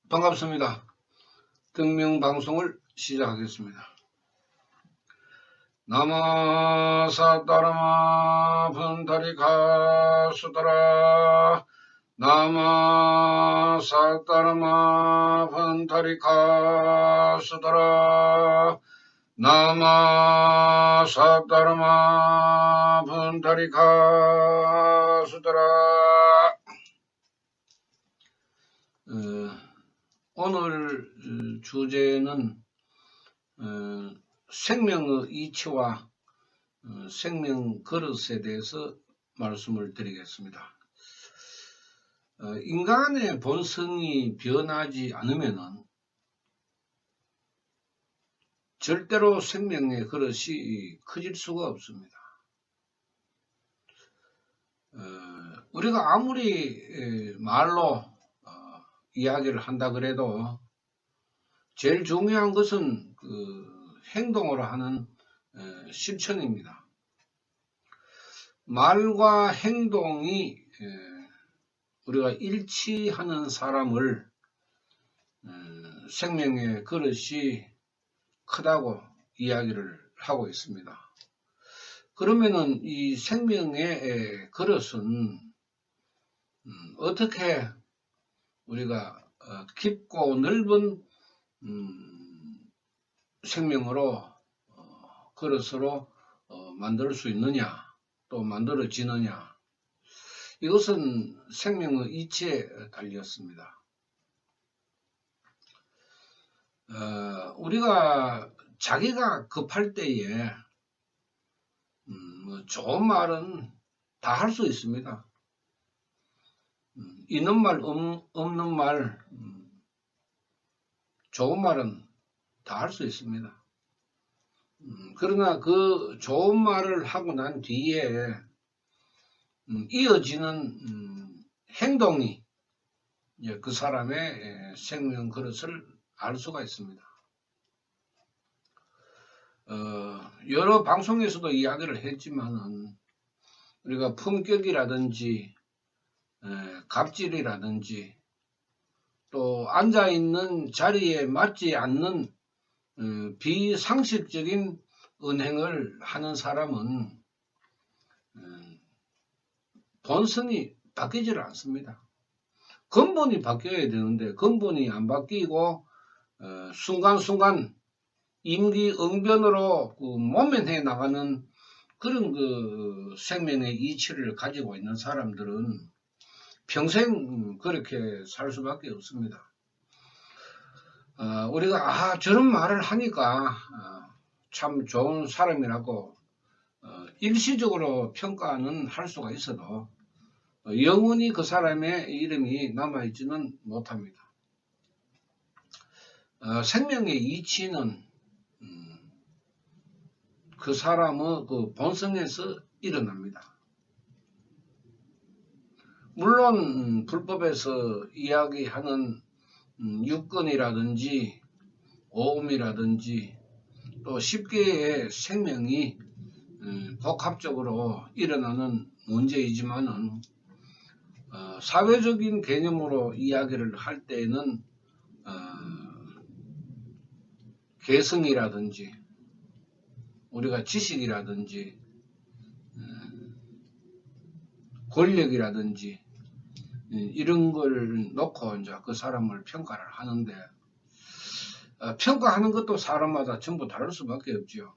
반갑습니다. 등명방송을 시작하겠습니다. 나마사따라마 분타리카수다라 나마사따라마 분타리카수다라 나마사따라마 분타리카수다라. 오늘 주제는 생명의 이치와 생명 그릇에 대해서 말씀을 드리겠습니다. 인간의 본성이 변하지 않으면 절대로 생명의 그릇이 커질 수가 없습니다. 우리가 아무리 말로 이야기를 한다 그래도 제일 중요한 것은 행동으로 하는 실천입니다. 말과 행동이 우리가 일치하는 사람을 생명의 그릇이 크다고 이야기를 하고 있습니다. 그러면은 이 생명의 그릇은 어떻게 우리가 깊고 넓은 생명으로 그릇으로 만들 수 있느냐, 또 만들어지느냐, 이것은 생명의 이치에 달렸습니다. 우리가 자기가 급할 때에 좋은 말은 다 할 수 있습니다. 있는 말, 없는 말, 좋은 말은 다 할 수 있습니다. 그러나 그 좋은 말을 하고 난 뒤에 이어지는 행동이 그 사람의 생명 그릇을 알 수가 있습니다. 여러 방송에서도 이야기를 했지만은 우리가 품격이라든지 갑질이라든지 또 앉아있는 자리에 맞지 않는 비상식적인 언행을 하는 사람은 본성이 바뀌질 않습니다. 근본이 바뀌어야 되는데 근본이 안 바뀌고 순간순간 임기응변으로 모면해 나가는 그런 생명의 이치를 가지고 있는 사람들은 평생 그렇게 살 수밖에 없습니다. 우리가 저런 말을 하니까 참 좋은 사람이라고 일시적으로 평가는 할 수가 있어도 영원히 그 사람의 이름이 남아있지는 못합니다. 생명의 이치는 그 사람의 그 본성에서 일어납니다. 물론 불법에서 이야기하는 육근이라든지 오음이라든지 또 10개의 생명이 복합적으로 일어나는 문제이지만은 사회적인 개념으로 이야기를 할 때에는 개성이라든지 우리가 지식이라든지 권력이라든지 이런 걸 놓고 이제 그 사람을 평가를 하는데 평가하는 것도 사람마다 전부 다를 수밖에 없죠.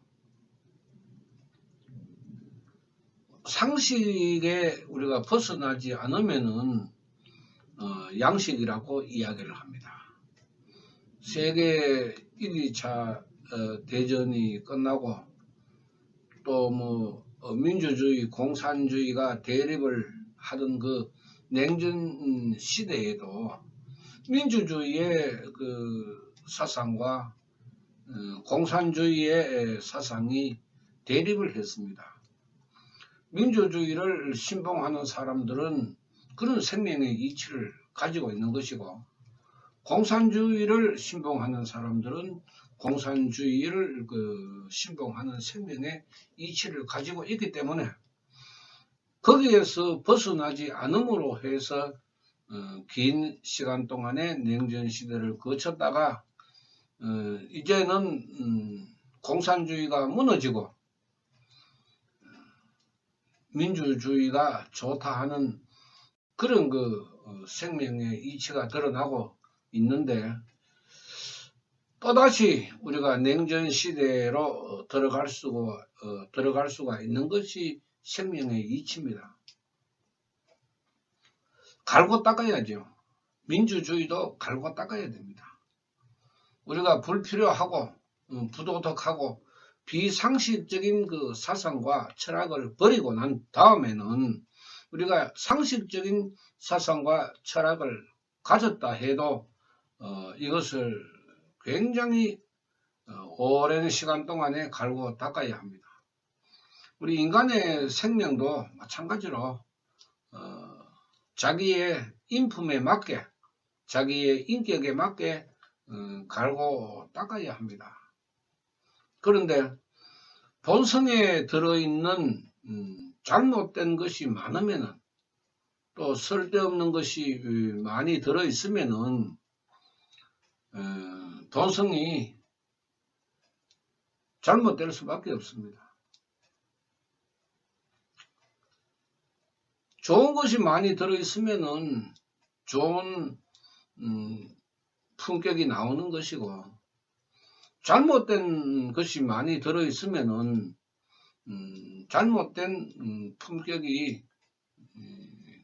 상식에 우리가 벗어나지 않으면은 양식이라고 이야기를 합니다. 세계 1, 2차 대전이 끝나고 또 민주주의, 공산주의가 대립을 하던 그 냉전 시대에도 민주주의의 그 사상과 공산주의의 사상이 대립을 했습니다. 민주주의를 신봉하는 사람들은 그런 생명의 이치를 가지고 있는 것이고 공산주의를 신봉하는 사람들은 공산주의를 신봉하는 생명의 이치를 가지고 있기 때문에 거기에서 벗어나지 않음으로 해서 긴 시간 동안의 냉전 시대를 거쳤다가 이제는 공산주의가 무너지고 민주주의가 좋다 하는 그런 생명의 이치가 드러나고 있는데, 또다시 우리가 냉전 시대로 들어갈 수가 있는 것이 생명의 이치입니다. 갈고 닦아야죠. 민주주의도 갈고 닦아야 됩니다. 우리가 불필요하고 부도덕하고 비상식적인 사상과 철학을 버리고 난 다음에는 우리가 상식적인 사상과 철학을 가졌다 해도 이것을 굉장히 오랜 시간 동안에 갈고 닦아야 합니다. 우리 인간의 생명도 마찬가지로 자기의 인품에 맞게, 자기의 인격에 맞게 갈고 닦아야 합니다. 그런데 본성에 들어있는 잘못된 것이 많으면은, 또 쓸데없는 것이 많이 들어있으면은 본성이 잘못될 수밖에 없습니다. 좋은 것이 많이 들어있으면은 좋은 품격이 나오는 것이고, 잘못된 것이 많이 들어있으면은 잘못된 품격이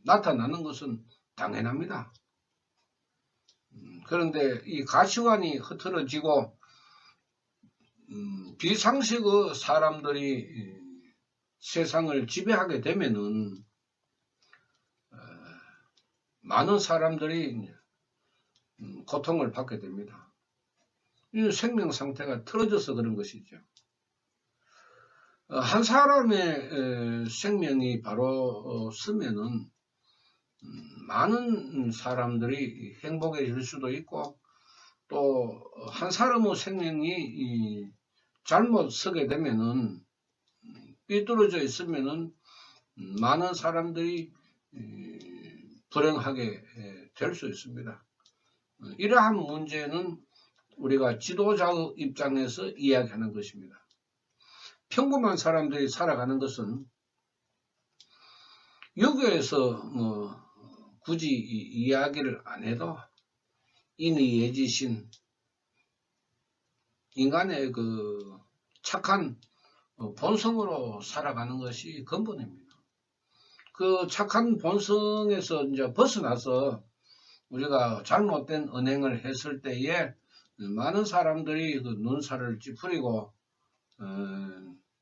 나타나는 것은 당연합니다. 그런데 이 가치관이 흐트러지고 비상식의 사람들이 세상을 지배하게 되면은 많은 사람들이 고통을 받게 됩니다. 이 생명 상태가 틀어져서 그런 것이죠. 한 사람의 생명이 바로 쓰면은 많은 사람들이 행복해질 수도 있고, 또 한 사람의 생명이 잘못 서게 되면은, 삐뚤어져 있으면은 많은 사람들이 불행하게 될 수 있습니다. 이러한 문제는 우리가 지도자의 입장에서 이야기하는 것입니다. 평범한 사람들이 살아가는 것은 유교에서 굳이 이야기를 안 해도 인의예지신 인간의 착한 본성으로 살아가는 것이 근본입니다. 그 착한 본성에서 이제 벗어나서 우리가 잘못된 언행을 했을 때에 많은 사람들이 눈살을 찌푸리고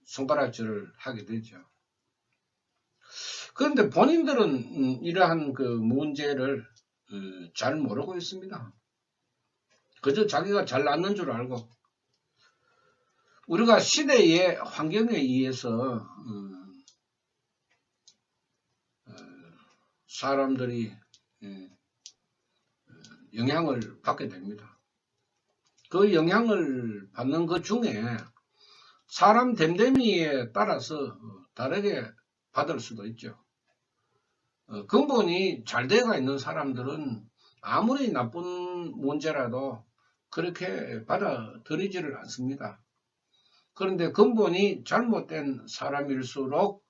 손가락질을 하게 되죠. 그런데 본인들은 이러한 문제를 잘 모르고 있습니다. 그저 자기가 잘났는 줄 알고, 우리가 시대의 환경에 의해서 사람들이 영향을 받게 됩니다. 그 영향을 받는 것 중에 사람 됨됨이에 따라서 다르게 받을 수도 있죠. 근본이 잘 되어 있는 사람들은 아무리 나쁜 문제라도 그렇게 받아들이지를 않습니다. 그런데 근본이 잘못된 사람일수록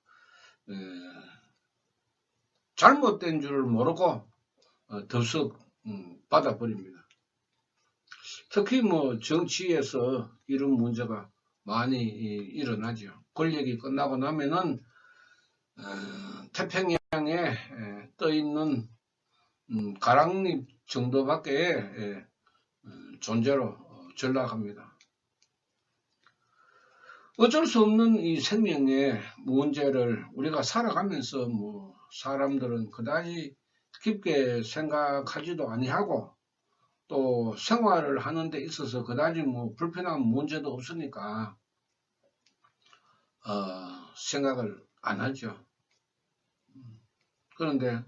잘못된 줄을 모르고 덥석 받아버립니다. 특히 정치에서 이런 문제가 많이 일어나죠. 권력이 끝나고 나면은 태평양에 떠있는 가랑잎 정도밖에 존재로 전락합니다. 어쩔 수 없는 이 생명의 문제를 우리가 살아가면서 사람들은 그다지 깊게 생각하지도 아니하고, 또 생활을 하는 데 있어서 그다지 불편한 문제도 없으니까 생각을 안 하죠. 그런데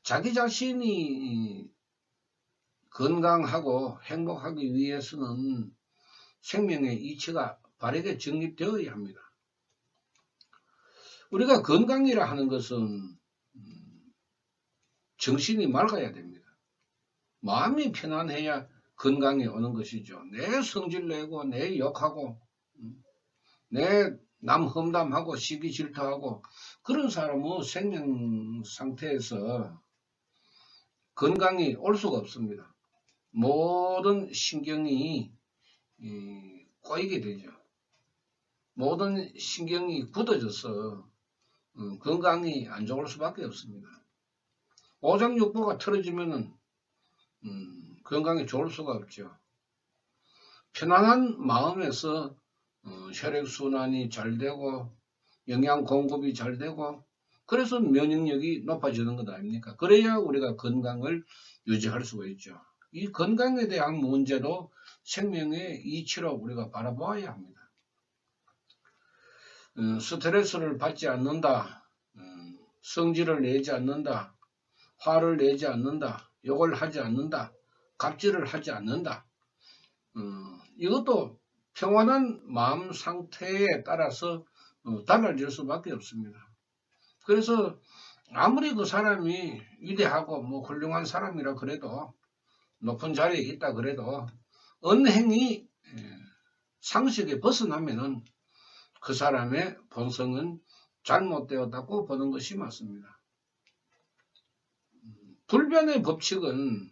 자기 자신이 건강하고 행복하기 위해서는 생명의 이치가 바르게 정립되어야 합니다. 우리가 건강이라 하는 것은 정신이 맑아야 됩니다. 마음이 편안해야 건강이 오는 것이죠. 내 성질 내고 내 욕하고 내 남 험담하고 시기 질투하고 그런 사람은 생명 상태에서 건강이 올 수가 없습니다. 모든 신경이 꼬이게 되죠. 모든 신경이 굳어져서 건강이 안 좋을 수밖에 없습니다. 오장육부가 틀어지면은 건강이 좋을 수가 없죠. 편안한 마음에서 혈액순환이 잘 되고 영양 공급이 잘 되고 그래서 면역력이 높아지는 것 아닙니까? 그래야 우리가 건강을 유지할 수가 있죠. 이 건강에 대한 문제도 생명의 이치로 우리가 바라보아야 합니다. 스트레스를 받지 않는다, 성질을 내지 않는다, 화를 내지 않는다, 욕을 하지 않는다, 갑질을 하지 않는다. 이것도 평안한 마음 상태에 따라서 달라질 수밖에 없습니다. 그래서 아무리 그 사람이 위대하고 뭐 훌륭한 사람이라 그래도 높은 자리에 있다 그래도 언행이 상식에 벗어나면은 그 사람의 본성은 잘못되었다고 보는 것이 맞습니다. 불변의 법칙은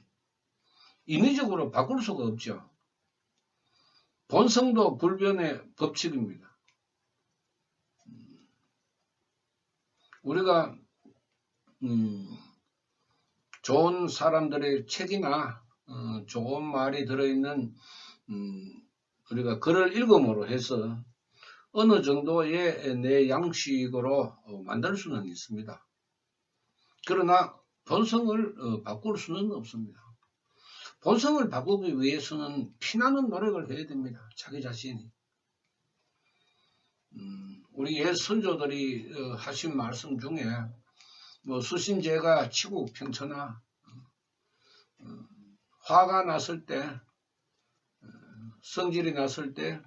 인위적으로 바꿀 수가 없죠. 본성도 불변의 법칙입니다. 우리가 좋은 사람들의 책이나 좋은 말이 들어있는 우리가 글을 읽음으로 해서 어느 정도의 내 양식으로 만들 수는 있습니다. 그러나 본성을 바꿀 수는 없습니다. 본성을 바꾸기 위해서는 피나는 노력을 해야 됩니다. 자기 자신이. 우리 옛 선조들이 하신 말씀 중에 뭐 수신제가 치국평천하, 화가 났을 때, 성질이 났을 때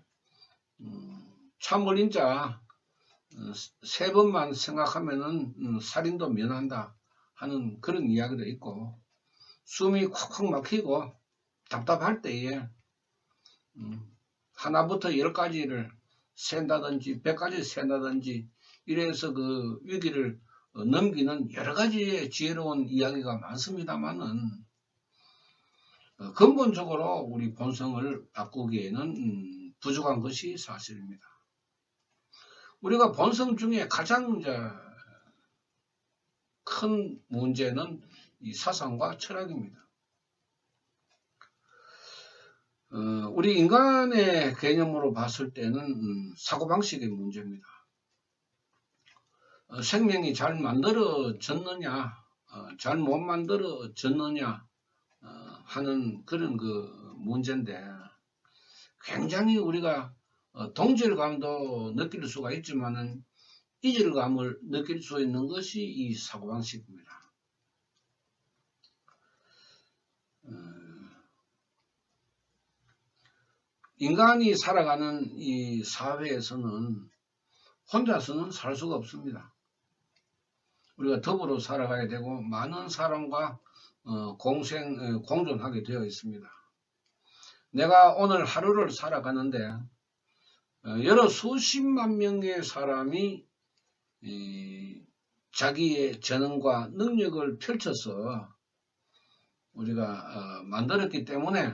참을인자 3번만 생각하면은 살인도 면한다 하는 그런 이야기도 있고, 숨이 콱콱 막히고 답답할 때에 하나부터 10가지를 센다든지 100가지 센다든지 이래서 그 위기를 넘기는 여러 가지의 지혜로운 이야기가 많습니다만은 근본적으로 우리 본성을 바꾸기에는 부족한 것이 사실입니다. 우리가 본성 중에 가장 큰 문제는 이 사상과 철학입니다. 우리 인간의 개념으로 봤을 때는 사고방식의 문제입니다. 생명이 잘 만들어졌느냐, 잘 못 만들어졌느냐 하는 그런 그 문제인데, 굉장히 우리가 동질감도 느낄 수가 있지만은 이질감을 느낄 수 있는 것이 이 사고방식입니다. 인간이 살아가는 이 사회에서는 혼자서는 살 수가 없습니다. 우리가 더불어 살아가야 되고 많은 사람과 공존하게 되어 있습니다. 내가 오늘 하루를 살아가는데 여러 수십만 명의 사람이 자기의 재능과 능력을 펼쳐서 우리가 만들었기 때문에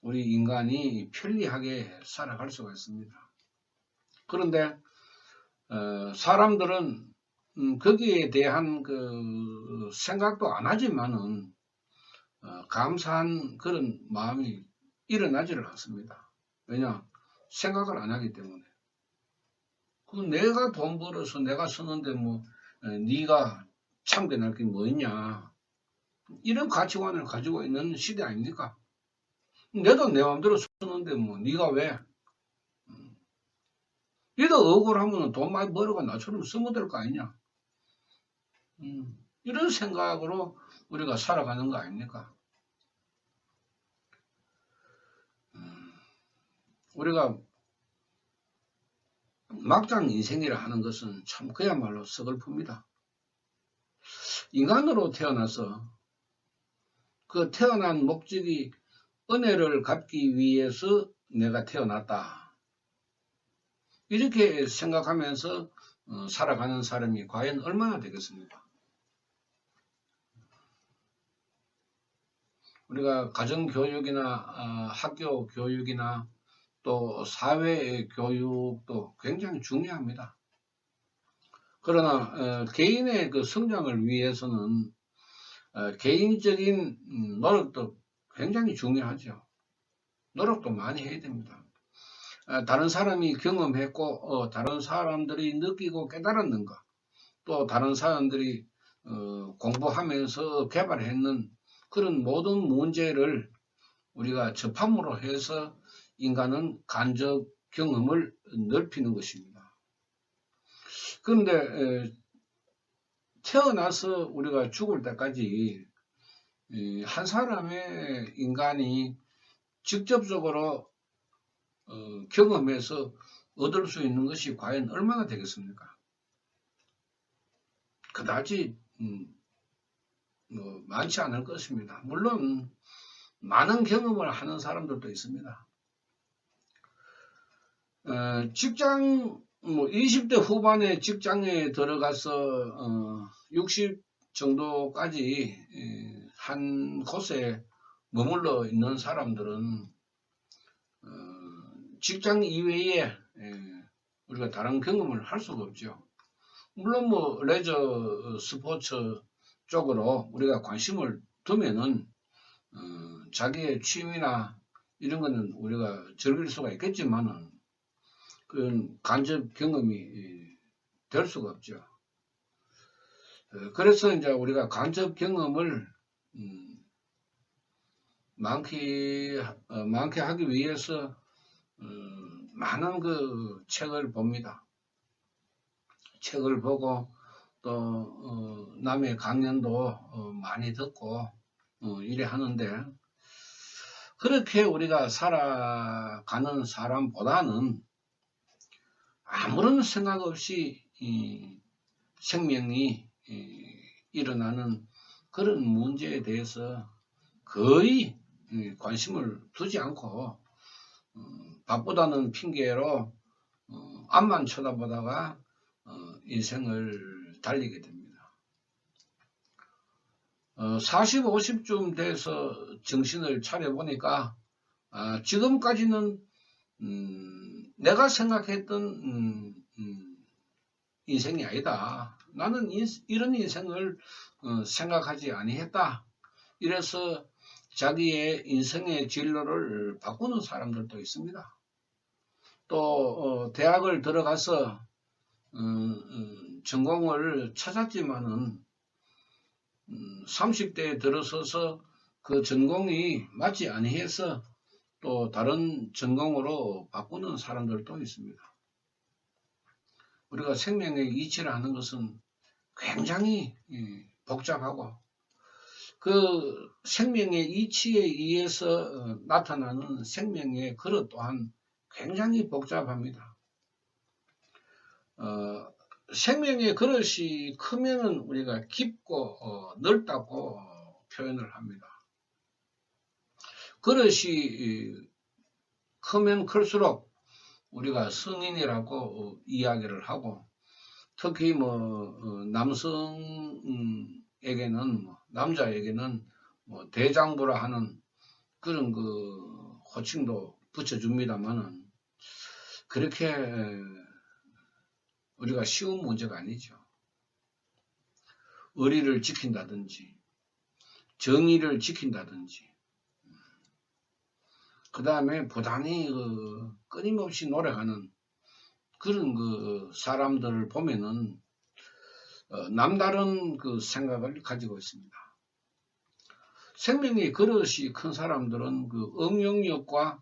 우리 인간이 편리하게 살아갈 수가 있습니다. 그런데 사람들은 거기에 대한 그 생각도 안 하지만은 감사한 그런 마음이 일어나지를 않습니다. 왜냐? 생각을 안 하기 때문에. 그 내가 돈 벌어서 내가 쓰는데 뭐 네가 참견할 게 뭐 있냐? 이런 가치관을 가지고 있는 시대 아닙니까? 내도 내 마음대로 쓰는데 뭐 네가 왜? 얘도 억울하면 돈 많이 벌어가 나처럼 쓰면 될 거 아니냐? 이런 생각으로 우리가 살아가는 거 아닙니까? 우리가 막장 인생이라 하는 것은 참 그야말로 서글픕니다. 인간으로 태어나서 그 태어난 목적이 은혜를 갚기 위해서 내가 태어났다. 이렇게 생각하면서 살아가는 사람이 과연 얼마나 되겠습니까? 우리가 가정교육이나 학교 교육이나 또 사회 교육도 굉장히 중요합니다. 그러나 개인의 그 성장을 위해서는 개인적인 노력도 굉장히 중요하죠. 노력도 많이 해야 됩니다. 다른 사람이 경험했고 다른 사람들이 느끼고 깨달았는가, 또 다른 사람들이 공부하면서 개발했는 그런 모든 문제를 우리가 접함으로 해서 인간은 간접 경험을 넓히는 것입니다. 그런데 태어나서 우리가 죽을 때까지 한 사람의 인간이 직접적으로 경험해서 얻을 수 있는 것이 과연 얼마나 되겠습니까? 그다지 많지 않을 것입니다. 물론 많은 경험을 하는 사람들도 있습니다. 직장 20대 후반에 직장에 들어가서 60 정도까지 한 곳에 머물러 있는 사람들은 직장 이외에 우리가 다른 경험을 할 수가 없죠. 물론 레저 스포츠 쪽으로 우리가 관심을 두면은 자기의 취미나 이런 거는 우리가 즐길 수가 있겠지만은 그건 간접 경험이 될 수가 없죠. 그래서 이제 우리가 간접 경험을 많게 하기 위해서 많은 그 책을 봅니다. 책을 보고 또 남의 강연도 많이 듣고 이래 하는데, 그렇게 우리가 살아가는 사람보다는 아무런 생각 없이 생명이 일어나는 그런 문제에 대해서 거의 관심을 두지 않고 바쁘다는 핑계로 앞만 쳐다보다가 인생을 달리게 됩니다. 40, 50쯤 돼서 정신을 차려보니까 지금까지는 내가 생각했던 인생이 아니다. 나는 이런 인생을 생각하지 아니했다. 이래서 자기의 인생의 진로를 바꾸는 사람들도 있습니다. 또 대학을 들어가서 전공을 찾았지만은 30대에 들어서서 그 전공이 맞지 아니해서 또 다른 전공으로 바꾸는 사람들도 있습니다. 우리가 생명의 이치라는 것은 굉장히 복잡하고 그 생명의 이치에 의해서 나타나는 생명의 그릇 또한 굉장히 복잡합니다. 생명의 그릇이 크면은 우리가 깊고 넓다고 표현을 합니다. 그릇이 크면 클수록 우리가 성인이라고 이야기를 하고, 특히 남성에게는 남자에게는 대장부라 하는 그런 그 호칭도 붙여줍니다만은 그렇게 우리가 쉬운 문제가 아니죠. 의리를 지킨다든지 정의를 지킨다든지 그 다음에 부단히 끊임없이 노력하는 그런 그 사람들을 보면은 남다른 그 생각을 가지고 있습니다. 생명의 그릇이 큰 사람들은 그 응용력과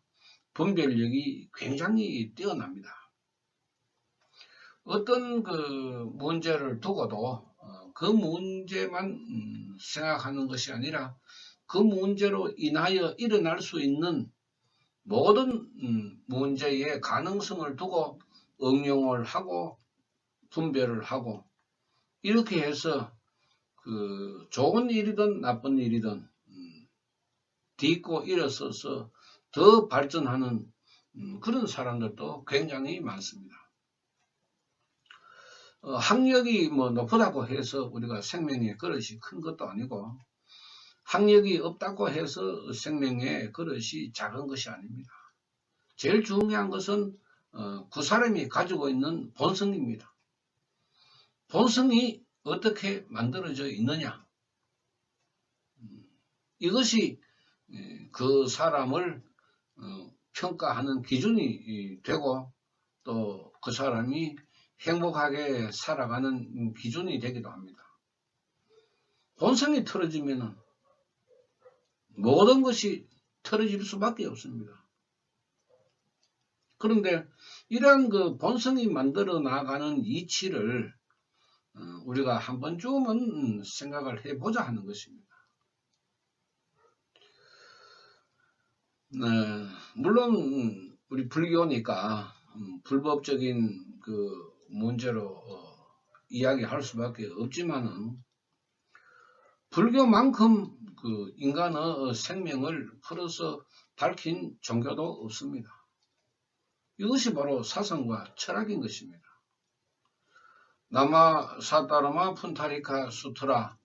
분별력이 굉장히 뛰어납니다. 어떤 그 문제를 두고도 그 문제만 생각하는 것이 아니라 그 문제로 인하여 일어날 수 있는 모든 문제의 가능성을 두고 응용을 하고 분별을 하고 이렇게 해서 그 좋은 일이든 나쁜 일이든 딛고 일어서서 더 발전하는 그런 사람들도 굉장히 많습니다. 학력이 뭐 높다고 해서 우리가 생명의 그릇이 큰 것도 아니고, 학력이 없다고 해서 생명의 그릇이 작은 것이 아닙니다. 제일 중요한 것은 그 사람이 가지고 있는 본성입니다. 본성이 어떻게 만들어져 있느냐, 이것이 그 사람을 평가하는 기준이 되고, 또 그 사람이 행복하게 살아가는 기준이 되기도 합니다. 본성이 틀어지면 모든 것이 틀어질 수밖에 없습니다. 그런데 이러한 그 본성이 만들어 나가는 이치를 우리가 한 번쯤은 생각을 해보자 하는 것입니다. 물론 우리 불교니까 불법적인 그 문제로 이야기할 수밖에 없지만은, 불교만큼 그 인간의 생명을 풀어서 밝힌 종교도 없습니다. 이것이 바로 사상과 철학인 것입니다. 나마 사타르마 푼타리카 수트라,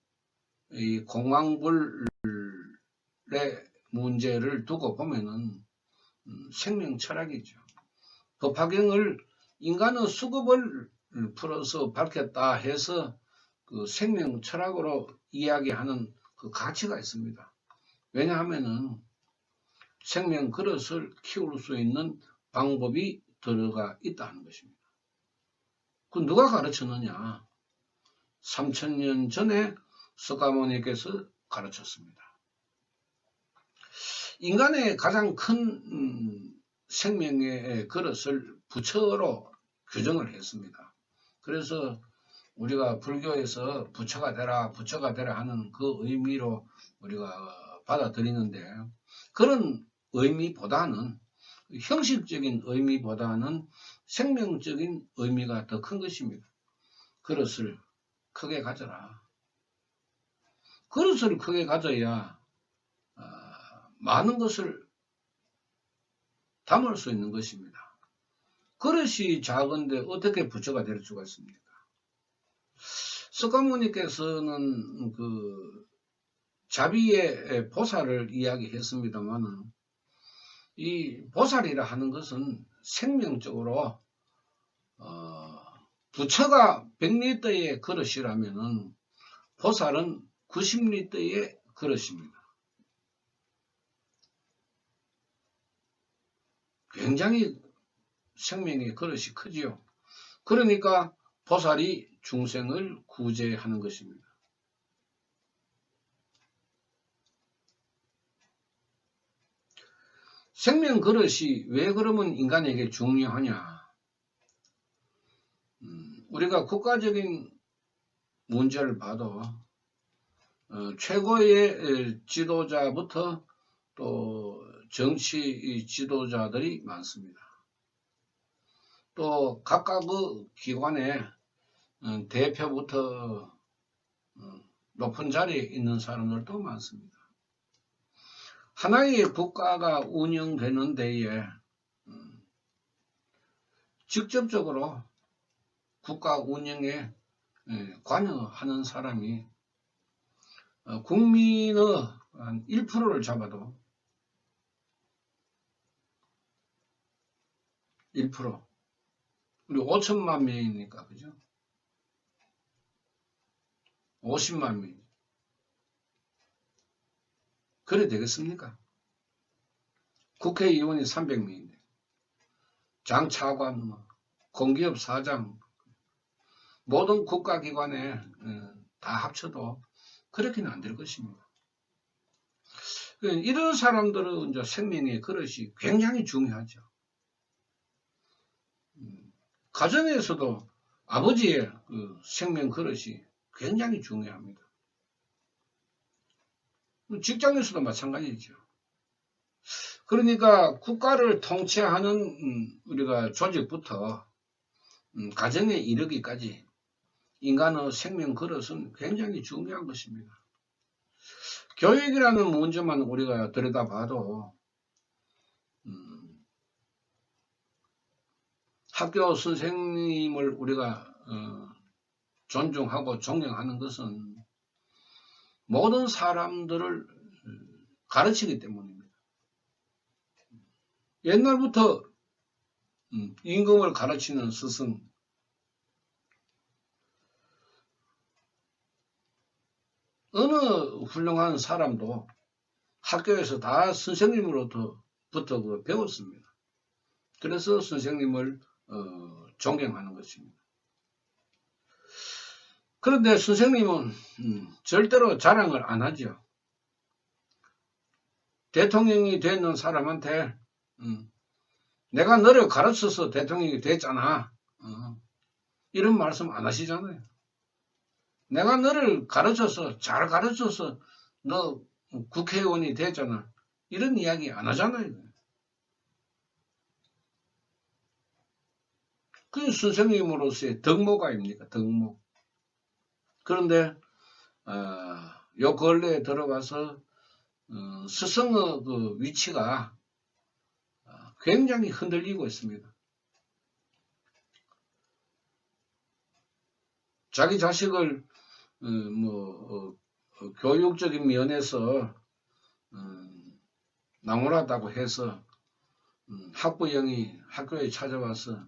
이 공황불의 문제를 두고 보면은 생명 철학이죠. 법화경을 인간의 수급을 풀어서 밝혔다 해서 그 생명 철학으로 이야기하는 그 가치가 있습니다. 왜냐하면은 생명 그릇을 키울 수 있는 방법이 들어가 있다는 것입니다. 그 누가 가르쳤느냐? 3000년 전에 석가모니께서 가르쳤습니다. 인간의 가장 큰 생명의 그릇을 부처로 규정을 했습니다. 그래서 우리가 불교에서 부처가 되라 하는 그 의미로 우리가 받아들이는데, 그런 의미보다는, 형식적인 의미보다는 생명적인 의미가 더 큰 것입니다. 그릇을 크게 가져라. 그릇을 크게 가져야 많은 것을 담을 수 있는 것입니다. 그릇이 작은데 어떻게 부처가 될 수가 있습니까? 석가모니께서는 그 자비의 보살을 이야기했습니다만은, 이 보살이라 하는 것은 생명적으로 부처가 100리터의 그릇이라면은 보살은 90리터의 그릇입니다. 굉장히 생명의 그릇이 크지요. 그러니까 보살이 중생을 구제하는 것입니다. 생명 그릇이 왜 그러면 인간에게 중요하냐? 우리가 국가적인 문제를 봐도 최고의 지도자부터 또 정치 지도자들이 많습니다. 또 각각의 기관의 대표부터 높은 자리에 있는 사람들도 많습니다. 하나의 국가가 운영되는 데에 직접적으로 국가 운영에 관여하는 사람이 국민의 한 1%를 잡아도 1%, 우리 5천만 명이니까, 그죠? 50만 명. 그래 되겠습니까? 국회의원이 300명인데, 장차관, 공기업 사장, 모든 국가기관에 다 합쳐도 그렇게는 안 될 것입니다. 이런 사람들은 이제 생명의 그릇이 굉장히 중요하죠. 가정에서도 아버지의 그 생명 그릇이 굉장히 중요합니다. 직장에서도 마찬가지죠. 그러니까 국가를 통치하는 우리가 조직부터 가정에 이르기까지 인간의 생명 그릇은 굉장히 중요한 것입니다. 교육이라는 문제만 우리가 들여다봐도 학교 선생님을 우리가 존중하고 존경하는 것은 모든 사람들을 가르치기 때문입니다. 옛날부터 임금을 가르치는 스승, 어느 훌륭한 사람도 학교에서 다 선생님으로부터 배웠습니다. 그래서 선생님을 존경하는 것입니다. 그런데 선생님은 절대로 자랑을 안 하죠. 대통령이 되는 사람한테 내가 너를 가르쳐서 대통령이 됐잖아. 이런 말씀 안 하시잖아요. 내가 너를 가르쳐서 잘 가르쳐서 너 국회의원이 됐잖아. 이런 이야기 안 하잖아요. 그 선생님으로서의 덕목 아닙니까? 덕목. 그런데 요 근래에 들어가서 스승의 그 위치가 굉장히 흔들리고 있습니다. 자기 자식을 교육적인 면에서 나무라다고 해서 학부형이 학교에 찾아와서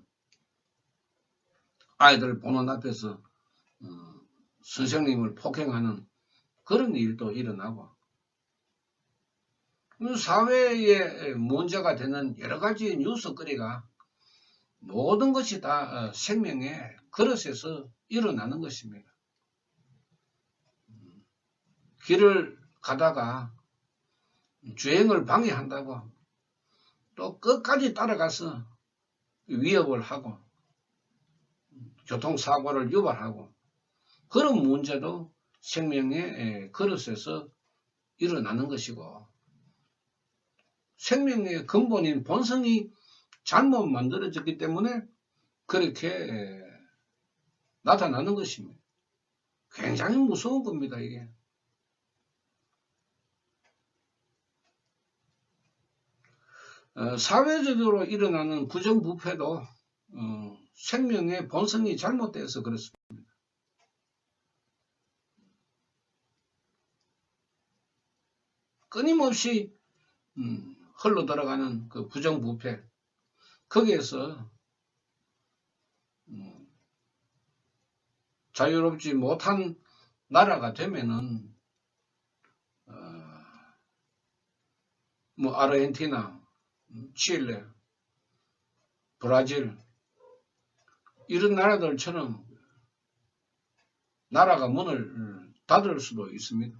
아이들 보는 앞에서 선생님을 폭행하는 그런 일도 일어나고 사회에 문제가 되는 여러 가지 뉴스거리가 모든 것이 다 생명의 그릇에서 일어나는 것입니다. 길을 가다가 주행을 방해한다고 또 끝까지 따라가서 위협을 하고 교통사고를 유발하고 그런 문제도 생명의 그릇에서 일어나는 것이고 생명의 근본인 본성이 잘못 만들어졌기 때문에 그렇게 나타나는 것입니다. 굉장히 무서운 겁니다, 이게. 사회적으로 일어나는 부정부패도 생명의 본성이 잘못돼서 그렇습니다. 끊임없이 흘러들어가는 그 부정부패, 거기에서 자유롭지 못한 나라가 되면은 아르헨티나, 칠레, 브라질 이런 나라들처럼 나라가 문을 닫을 수도 있습니다.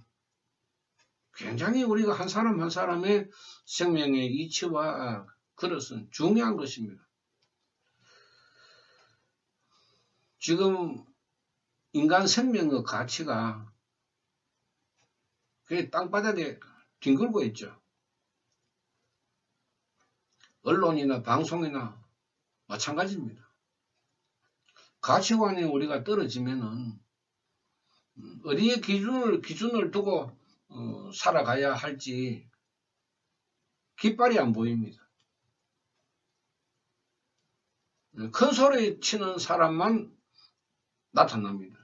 굉장히 우리가 한 사람 한 사람의 생명의 이치와 그릇은 중요한 것입니다. 지금 인간 생명의 가치가 그게 땅바닥에 뒹굴고 있죠. 언론이나 방송이나 마찬가지입니다. 가치관이 우리가 떨어지면은 어디에 기준을 두고 살아가야 할지 깃발이 안 보입니다. 큰 소리 치는 사람만 나타납니다.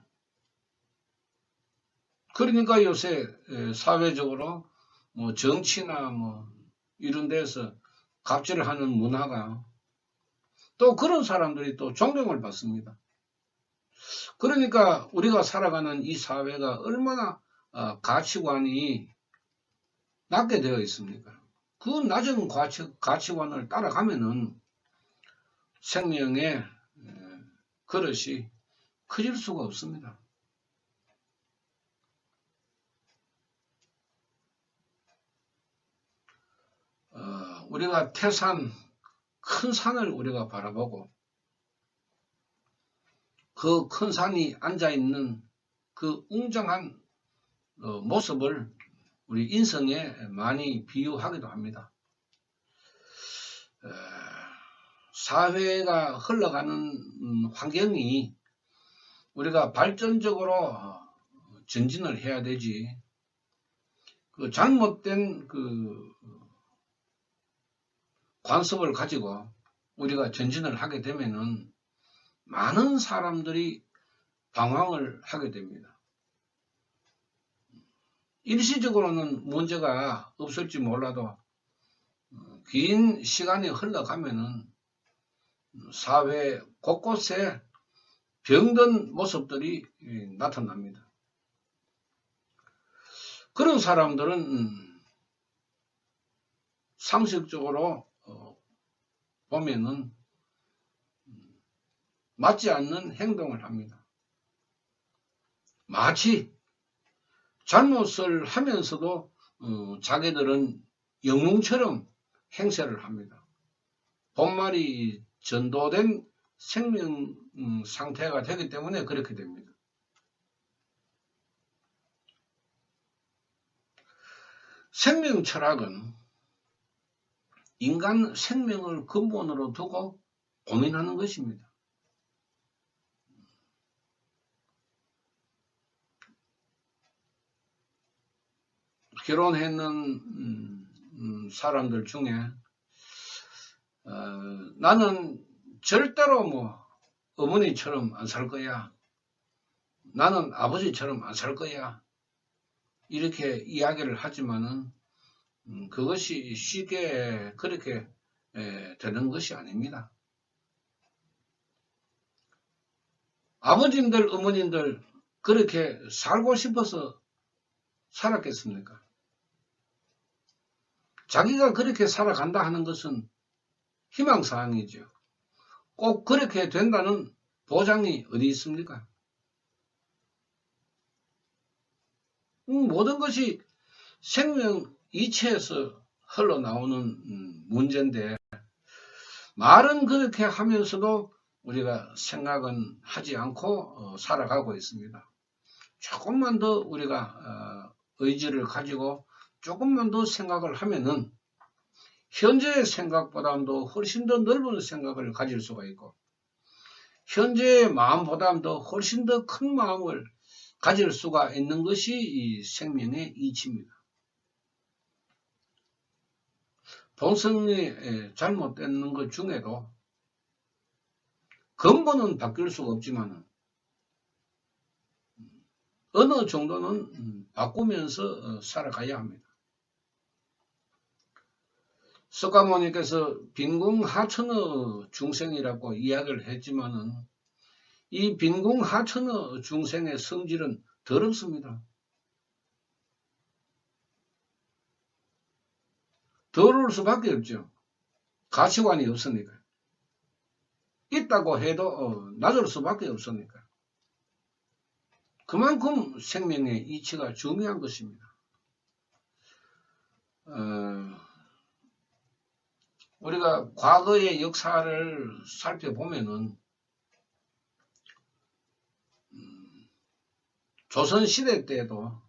그러니까 요새 사회적으로 정치나 이런 데서 갑질을 하는 문화가 또 그런 사람들이 또 존경을 받습니다. 그러니까 우리가 살아가는 이 사회가 얼마나 가치관이 낮게 되어 있습니까? 그 낮은 가치관을 따라가면은 생명의 그릇이 커질 수가 없습니다. 우리가 태산, 큰 산을 우리가 바라보고 그 큰 산이 앉아있는 그 웅장한 모습을 우리 인성에 많이 비유하기도 합니다. 사회가 흘러가는 환경이 우리가 발전적으로 전진을 해야 되지. 그 잘못된 그 관습을 가지고 우리가 전진을 하게 되면은 많은 사람들이 방황을 하게 됩니다. 일시적으로는 문제가 없을지 몰라도 긴 시간이 흘러가면은 사회 곳곳에 병든 모습들이 나타납니다. 그런 사람들은 상식적으로 보면은 맞지 않는 행동을 합니다. 마치 잘못을 하면서도 자기들은 영웅처럼 행세를 합니다. 본말이 전도된 생명 상태가 되기 때문에 그렇게 됩니다. 생명 철학은 인간 생명을 근본으로 두고 고민하는 것입니다. 결혼했는 사람들 중에 나는 절대로 뭐 어머니처럼 안 살 거야. 나는 아버지처럼 안 살 거야. 이렇게 이야기를 하지만은 그것이 쉽게 그렇게 되는 것이 아닙니다. 아버님들, 어머님들 그렇게 살고 싶어서 살았겠습니까? 자기가 그렇게 살아간다 하는 것은 희망사항이죠. 꼭 그렇게 된다는 보장이 어디 있습니까? 모든 것이 생명 이체에서 흘러나오는 문제인데 말은 그렇게 하면서도 우리가 생각은 하지 않고 살아가고 있습니다. 조금만 더 우리가 의지를 가지고 조금만 더 생각을 하면은 현재의 생각보다도 훨씬 더 넓은 생각을 가질 수가 있고 현재의 마음보다도 훨씬 더 큰 마음을 가질 수가 있는 것이 이 생명의 이치입니다. 본성이 잘못되는 것 중에도 근본은 바뀔 수가 없지만 어느 정도는 바꾸면서 살아가야 합니다. 석가모니께서 빈궁하천의 중생이라고 이야기를 했지만은 이 빈궁하천의 중생의 성질은 더럽습니다. 더러울 수밖에 없죠. 가치관이 없으니까. 있다고 해도 낮을 수밖에 없으니까. 그만큼 생명의 이치가 중요한 것입니다. 우리가 과거의 역사를 살펴보면은 조선시대 때도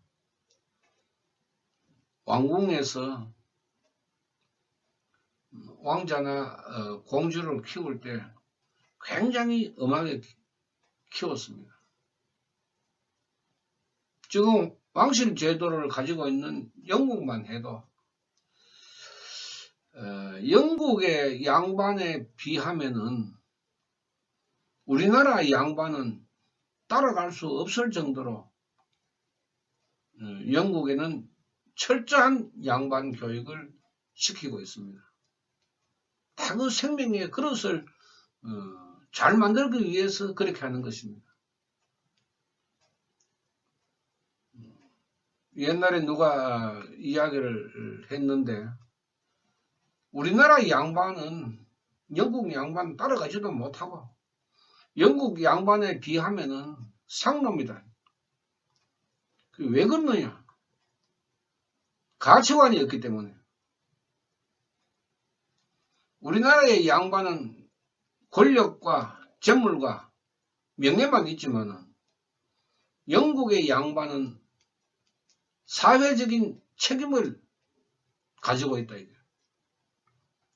왕궁에서 왕자나 공주를 키울 때 굉장히 엄하게 키웠습니다. 지금 왕실 제도를 가지고 있는 영국만 해도 영국의 양반에 비하면은 우리나라 양반은 따라갈 수 없을 정도로 영국에는 철저한 양반 교육을 시키고 있습니다. 다 그 생명의 그릇을 잘 만들기 위해서 그렇게 하는 것입니다. 옛날에 누가 이야기를 했는데 우리나라 양반은 영국 양반 따라가지도 못하고 영국 양반에 비하면은 상놈이다. 왜 그러느냐? 가치관이 없기 때문에. 우리나라의 양반은 권력과 재물과 명예만 있지만은 영국의 양반은 사회적인 책임을 가지고 있다. 이게.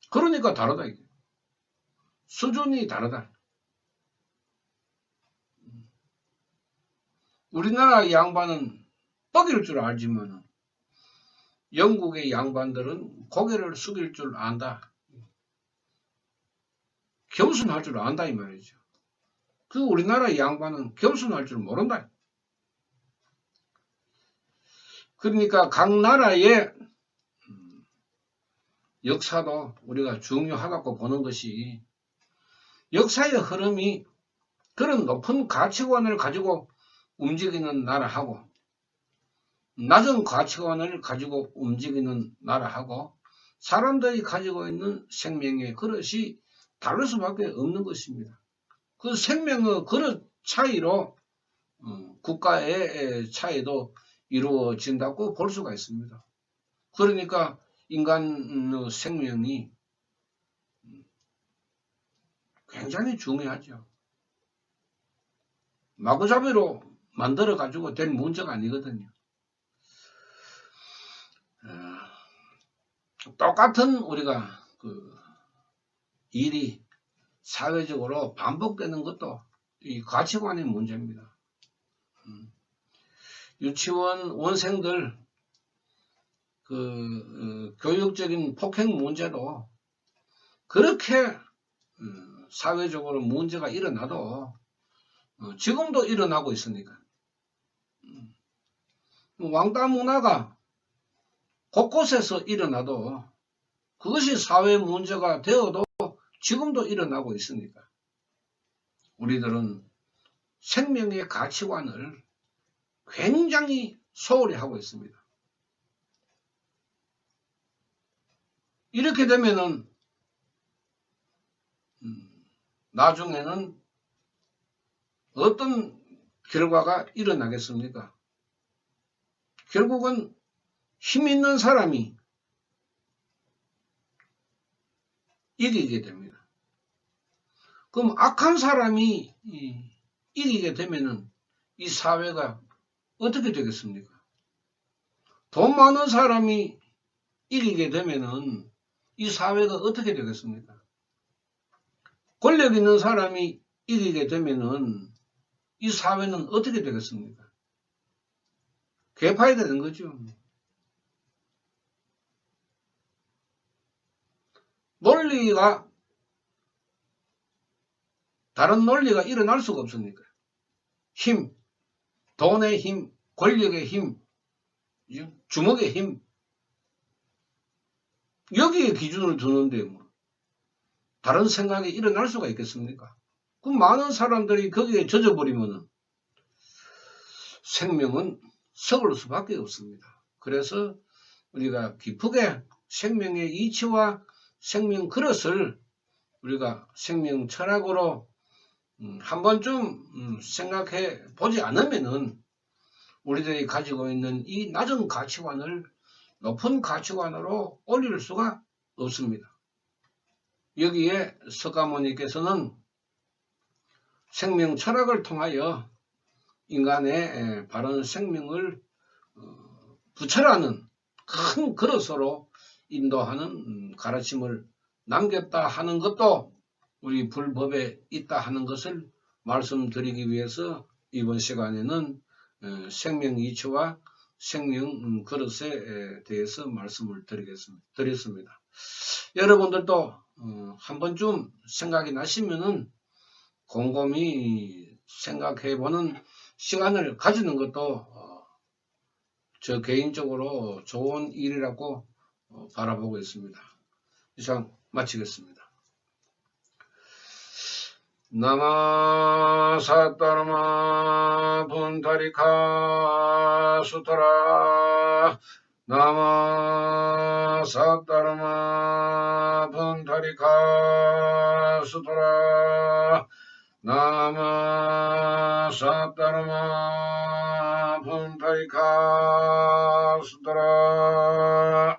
그러니까 다르다. 이게. 수준이 다르다. 우리나라 양반은 뻑일 줄 알지만 영국의 양반들은 고개를 숙일 줄 안다. 겸손할 줄 안다 이 말이죠. 그 우리나라 양반은 겸손할 줄 모른다. 그러니까 각 나라의 역사도 우리가 중요하다고 보는 것이, 역사의 흐름이 그런 높은 가치관을 가지고 움직이는 나라하고 낮은 가치관을 가지고 움직이는 나라하고 사람들이 가지고 있는 생명의 그릇이 다를 수밖에 없는 것입니다. 그 생명의 그릇 차이로 국가의 차이도 이루어진다고 볼 수가 있습니다. 그러니까 인간의 생명이 굉장히 중요하죠. 마구잡이로 만들어 가지고 된 문제가 아니거든요. 똑같은 우리가 그 일이 사회적으로 반복되는 것도 이 가치관의 문제입니다. 유치원 원생들 그 교육적인 폭행 문제도 그렇게 사회적으로 문제가 일어나도 지금도 일어나고 있으니까, 왕따 문화가 곳곳에서 일어나도 그것이 사회 문제가 되어도 지금도 일어나고 있으니까 우리들은 생명의 가치관을 굉장히 소홀히 하고 있습니다. 이렇게 되면은 나중에는 어떤 결과가 일어나겠습니까? 결국은 힘 있는 사람이 이기게 됩니다. 그럼 악한 사람이 이기게 되면은 이 사회가 어떻게 되겠습니까? 돈 많은 사람이 이기게 되면은 이 사회가 어떻게 되겠습니까? 권력 있는 사람이 이기게 되면은 이 사회는 어떻게 되겠습니까? 개파이 되는 거죠. 논리가, 다른 논리가 일어날 수가 없으니까. 힘, 돈의 힘, 권력의 힘, 주먹의 힘, 여기에 기준을 두는데 뭐 다른 생각이 일어날 수가 있겠습니까? 그 많은 사람들이 거기에 젖어버리면 생명은 썩을 수밖에 없습니다. 그래서 우리가 깊게 생명의 이치와 생명 그릇을 우리가 생명 철학으로 한 번쯤 생각해 보지 않으면은 우리들이 가지고 있는 이 낮은 가치관을 높은 가치관으로 올릴 수가 없습니다. 여기에 석가모니께서는 생명 철학을 통하여 인간의 바른 생명을 부처라는 큰 그릇으로 인도하는 가르침을 남겼다 하는 것도 우리 불법에 있다 하는 것을 말씀드리기 위해서 이번 시간에는 생명 이치와 생명 그릇에 대해서 말씀을 드렸습니다. 여러분들도 한 번쯤 생각이 나시면은 곰곰이 생각해보는 시간을 가지는 것도 저 개인적으로 좋은 일이라고 바라보고 있습니다. 이상 마치겠습니다. 나마 사타르마 분타리카 수타라 나마 사타르마 분타리카 수타라 나마 사타르마 분타리카 수타라